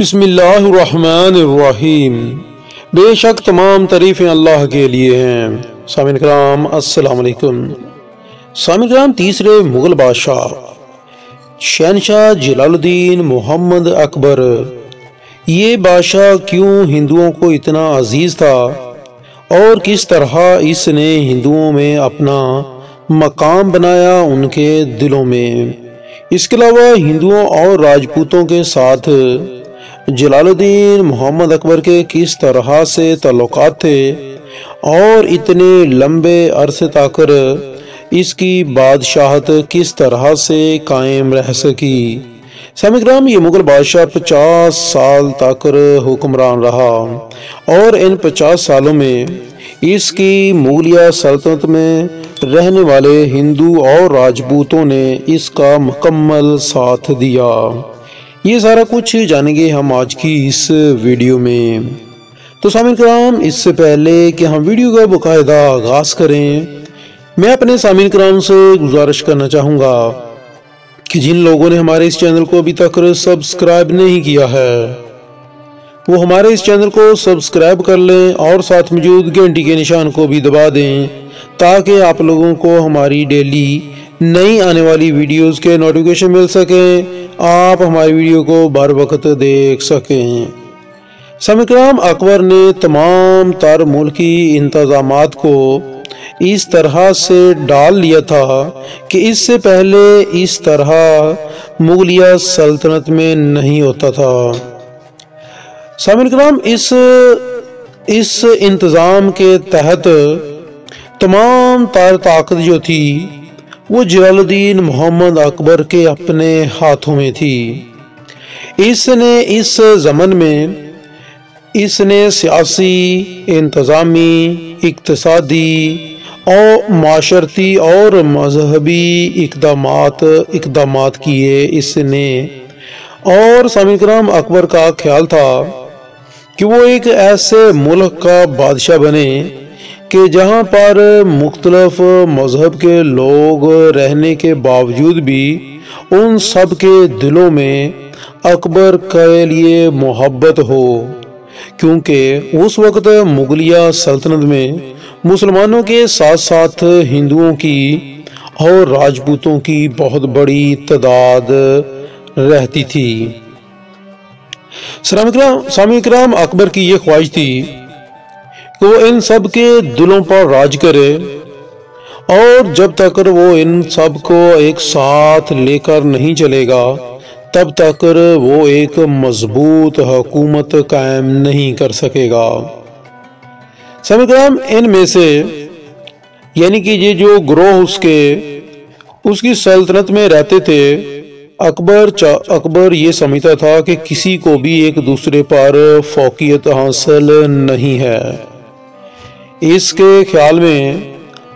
بسم اللہ الرحمن الرحیم۔ بے شک تمام تعریفیں اللہ کے لیے ہیں۔ سامعین کرام السلام علیکم۔ سامعین کرام، تیسرے مغل بادشاہ شہنشاہ جلال الدین محمد اکبر، یہ بادشاہ کیوں ہندوؤں کو اتنا عزیز تھا اور کس طرح اس نے ہندوؤں میں اپنا مقام بنایا ان کے دلوں میں۔ اس کے علاوہ ہندوؤں اور راجپوتوں کے ساتھ جلال الدین محمد اکبر کے کس طرح سے تعلقات تھے اور اتنے لمبے عرصے تک اس کی بادشاہت کس طرح سے قائم رہ سکی۔ سامعین کرام، یہ مغل بادشاہ 50 سال تک حکمران رہا اور ان 50 سالوں میں اس کی مغلیہ سلطنت میں رہنے والے ہندو اور راجپوتوں نے اس کا مکمل ساتھ دیا۔ یہ سارا کچھ جانیں گے ہم آج کی اس ویڈیو میں۔ تو سامعین کرام، اس سے پہلے کہ ہم ویڈیو کا باقاعدہ آغاز کریں، میں اپنے سامعین کرام سے گزارش کرنا چاہوں گا کہ جن لوگوں نے ہمارے اس چینل کو ابھی تک سبسکرائب نہیں کیا ہے وہ ہمارے اس چینل کو سبسکرائب کر لیں اور ساتھ موجود گھنٹی کے نشان کو بھی دبا دیں تاکہ آپ لوگوں کو ہماری ڈیلی نئی آنے والی ویڈیوز کے نوٹیفیکیشن مل سکیں، آپ ہماری ویڈیو کو بر وقت دیکھ سکیں۔ سامعین کرام، اکبر نے تمام تر ملکی انتظامات کو اس طرح سے ڈال لیا تھا کہ اس سے پہلے اس طرح مغلیہ سلطنت میں نہیں ہوتا تھا۔ سامعین کرام، اس انتظام کے تحت تمام تر طاقت جو تھی وہ جلال الدین محمد اکبر کے اپنے ہاتھوں میں تھی۔ اس نے اس زمن میں سیاسی، انتظامی، اقتصادی اور معاشرتی اور مذہبی اقدامات کیے اس نے، اور سامعین کرام، اکبر کا خیال تھا کہ وہ ایک ایسے ملک کا بادشاہ بنے کہ جہاں پر مختلف مذہب کے لوگ رہنے کے باوجود بھی ان سب کے دلوں میں اکبر کے لیے محبت ہو، کیونکہ اس وقت مغلیہ سلطنت میں مسلمانوں کے ساتھ ساتھ ہندوؤں کی اور راجپوتوں کی بہت بڑی تعداد رہتی تھی۔ سامعین کرام، اکبر کی یہ خواہش تھی کہ وہ ان سب کے دلوں پر راج کرے اور جب تک وہ ان سب کو ایک ساتھ لے کر نہیں چلے گا تب تک وہ ایک مضبوط حکومت قائم نہیں کر سکے گا۔ سامعین کرام، ان میں سے یعنی کہ یہ جو گروہ اس کی سلطنت میں رہتے تھے، اکبر یہ سمجھتا تھا کہ کسی کو بھی ایک دوسرے پر فوقیت حاصل نہیں ہے۔ اس کے خیال میں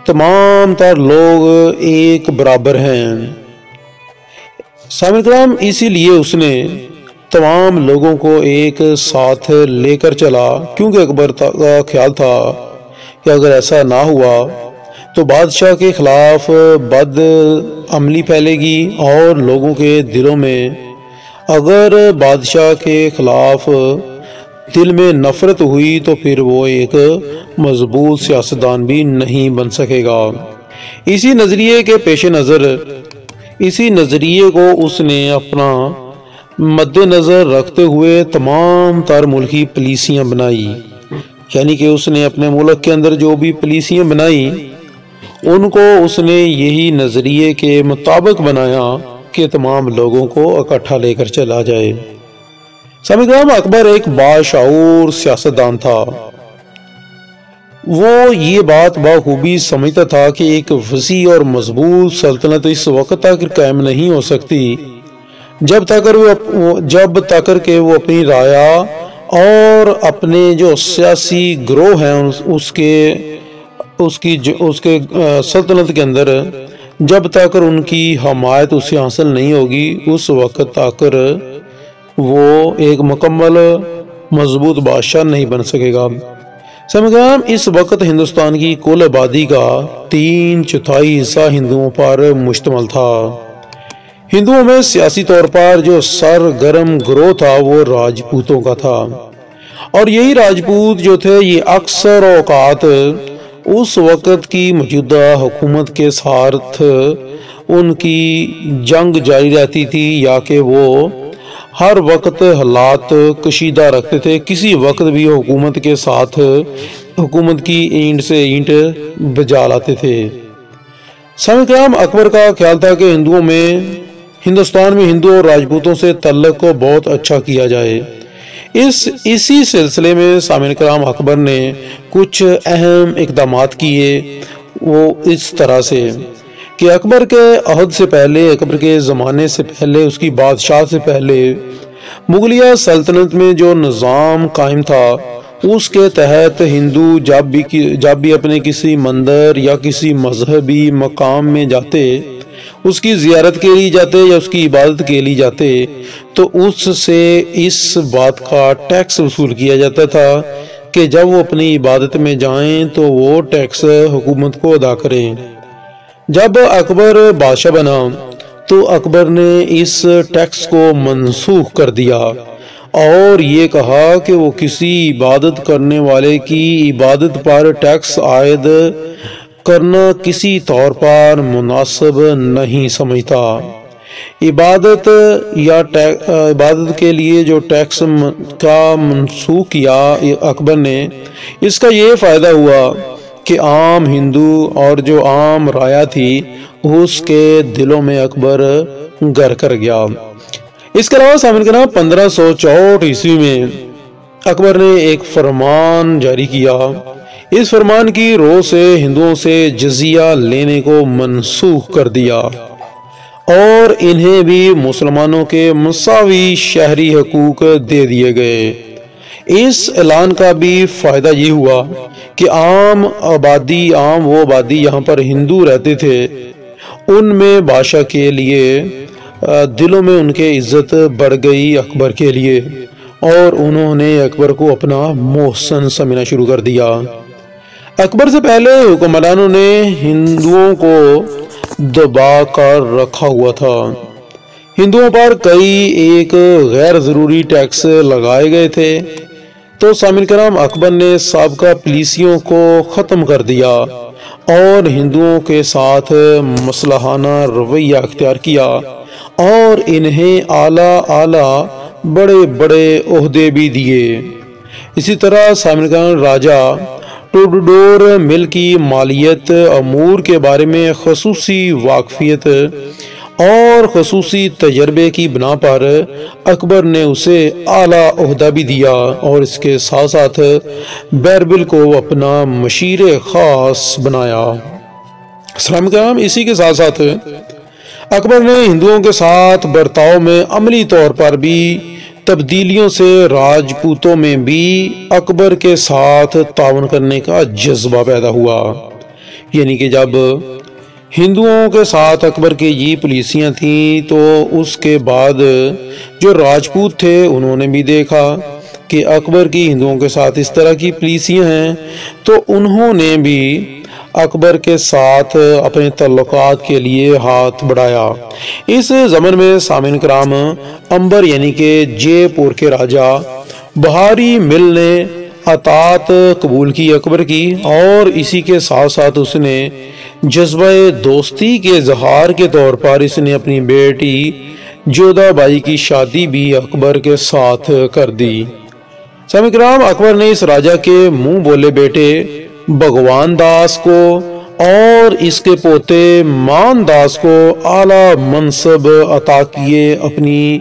تمام تر لوگ ایک برابر ہیں۔ سامعین کرام، اسی لیے اس نے تمام لوگوں کو ایک ساتھ لے کر چلا، کیونکہ اکبر کا خیال تھا کہ اگر ایسا نہ ہوا تو بادشاہ کے خلاف بد عملی پھیلے گی اور لوگوں کے دلوں میں اگر بادشاہ کے خلاف دل میں نفرت ہوئی تو پھر وہ ایک مضبوط سیاستدان بھی نہیں بن سکے گا۔ اسی نظریے کے پیش نظر اسی نظریے کو اس نے اپنا مد نظر رکھتے ہوئے تمام تر ملکی پالیسیاں بنائی، یعنی کہ اس نے اپنے ملک کے اندر جو بھی پالیسیاں بنائی ان کو اس نے یہی نظریے کے مطابق بنایا کہ تمام لوگوں کو اکٹھا لے کر چلا جائے۔ سامعین کرام، اکبر ایک باشعور سیاستدان تھا۔ وہ یہ بات بخوبی سمجھتا تھا کہ ایک وسیع اور مضبوط سلطنت اس وقت تک قائم نہیں ہو سکتی جب تک کہ وہ اپنی رعایا اور اپنے جو سیاسی گروہ ہیں اس کے سلطنت کے اندر جب تک ان کی حمایت اسے حاصل نہیں ہوگی اس وقت تک وہ ایک مکمل مضبوط بادشاہ نہیں بن سکے گا۔ سامعین کرام، اس وقت ہندوستان کی کل آبادی کا 3/4 حصہ ہندوؤں پر مشتمل تھا۔ ہندوؤں میں سیاسی طور پر جو سرگرم گروہ تھا وہ راجپوتوں کا تھا، اور یہی راجپوت جو تھے یہ اکثر اوقات اس وقت کی موجودہ حکومت کے ساتھ ان کی جنگ جاری رہتی تھی، یا کہ وہ ہر وقت حالات کشیدہ رکھتے تھے، کسی وقت بھی حکومت کے ساتھ حکومت کی اینٹ سے اینٹ بجا لاتے تھے۔ سامعین کرام، اکبر کا خیال تھا کہ ہندوستان میں ہندو اور راجپوتوں سے تعلق کو بہت اچھا کیا جائے۔ اسی سلسلے میں سامعین کرام اکبر نے کچھ اہم اقدامات کیے، وہ اس طرح سے کہ اکبر کے عہد سے پہلے، اکبر کے زمانے سے پہلے، اس کی بادشاہ سے پہلے مغلیہ سلطنت میں جو نظام قائم تھا اس کے تحت ہندو جب بھی اپنے کسی مندر یا کسی مذہبی مقام میں جاتے، اس کی زیارت کے لیے جاتے یا اس کی عبادت کے لیے جاتے، تو اس سے اس بات کا ٹیکس وصول کیا جاتا تھا کہ جب وہ اپنی عبادت میں جائیں تو وہ ٹیکس حکومت کو ادا کریں۔ جب اکبر بادشاہ بنا تو اکبر نے اس ٹیکس کو منسوخ کر دیا اور یہ کہا کہ وہ کسی عبادت کرنے والے کی عبادت پر ٹیکس عائد کرنا کسی طور پر مناسب نہیں سمجھتا۔ عبادت کے لیے جو ٹیکس کا منسوخ کیا اکبر نے، اس کا یہ فائدہ ہوا کہ عام ہندو اور جو عام رعایا تھی اس کے دلوں میں اکبر گھر کر گیا۔ اس کے علاوہ سامعین کرام 1564 عیسوی میں اکبر نے ایک فرمان جاری کیا۔ اس فرمان کی روح سے ہندوؤں سے جزیہ لینے کو منسوخ کر دیا اور انہیں بھی مسلمانوں کے مساوی شہری حقوق دے دیے گئے۔ اس اعلان کا بھی فائدہ یہ ہوا کہ عام وہ آبادی یہاں پر ہندو رہتے تھے، ان میں بادشاہ کے لیے دلوں میں ان کے عزت بڑھ گئی اکبر کے لیے، اور انہوں نے اکبر کو اپنا محسن سمجھنا شروع کر دیا۔ اکبر سے پہلے حکمرانوں نے ہندوؤں کو دبا کر رکھا ہوا تھا۔ ہندوؤں پر کئی ایک غیر ضروری ٹیکس لگائے گئے تھے، تو سامعین کرام اکبر نے سابقہ پالیسیوں کو ختم کر دیا اور ہندوؤں کے ساتھ مصلحانہ رویہ اختیار کیا اور انہیں اعلیٰ بڑے بڑے عہدے بھی دیے۔ اسی طرح سامعین کرام راجہ ٹوڈور مل کی مالیت امور کے بارے میں خصوصی واقفیت اور خصوصی تجربے کی بنا پر اکبر نے اسے اعلیٰ عہدہ بھی دیا اور اس کے ساتھ ساتھ بیربل کو اپنا مشیر خاص بنایا۔ سلام کرام، اسی کے ساتھ ساتھ اکبر نے ہندوؤں کے ساتھ برتاؤ میں عملی طور پر بھی تبدیلیوں سے راجپوتوں میں بھی اکبر کے ساتھ تعاون کرنے کا جذبہ پیدا ہوا۔ یعنی کہ جب ہندوؤں کے ساتھ اکبر کی یہ پالیسیاں تھیں تو اس کے بعد جو راجپوت تھے انہوں نے بھی دیکھا کہ اکبر کی ہندوؤں کے ساتھ اس طرح کی پالیسیاں ہیں، تو انہوں نے بھی اکبر کے ساتھ اپنے تعلقات کے لیے ہاتھ بڑھایا۔ اس زمن میں سامعین کرام امبر یعنی کہ جے پور کے راجہ بہاری مل نے اطاعت قبول کی اکبر کی، اور اسی کے ساتھ ساتھ اس نے جذبہ دوستی کے اظہار کے طور پر اس نے اپنی بیٹی جودھا بائی کی شادی بھی اکبر کے ساتھ کر دی۔ سامعین کرام، اکبر نے اس راجہ کے منہ بولے بیٹے بھگوان داس کو اور اس کے پوتے مان داس کو اعلیٰ منصب عطا کیے اپنی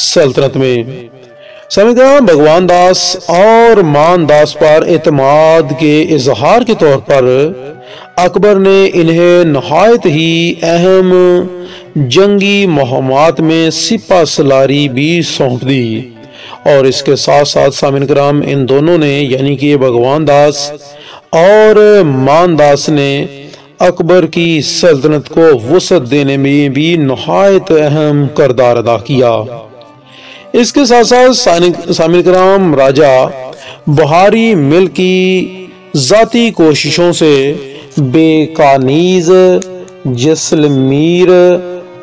سلطنت میں۔ سامعین کرام، بھگوان داس اور مان داس پر اعتماد کے اظہار کے طور پر اکبر نے انہیں نہایت ہی اہم جنگی مہمات میں سپہ سالاری بھی سونپ دی، اور اس کے ساتھ ساتھ سامعین کرام ان دونوں نے یعنی کہ بھگوان داس اور مان داس نے اکبر کی سلطنت کو وسعت دینے میں بھی نہایت اہم کردار ادا کیا۔ اس کے ساتھ ساتھ سامعین کرام راجہ بہاری مل کی ذاتی کوششوں سے بیکانیز، جیسلمیر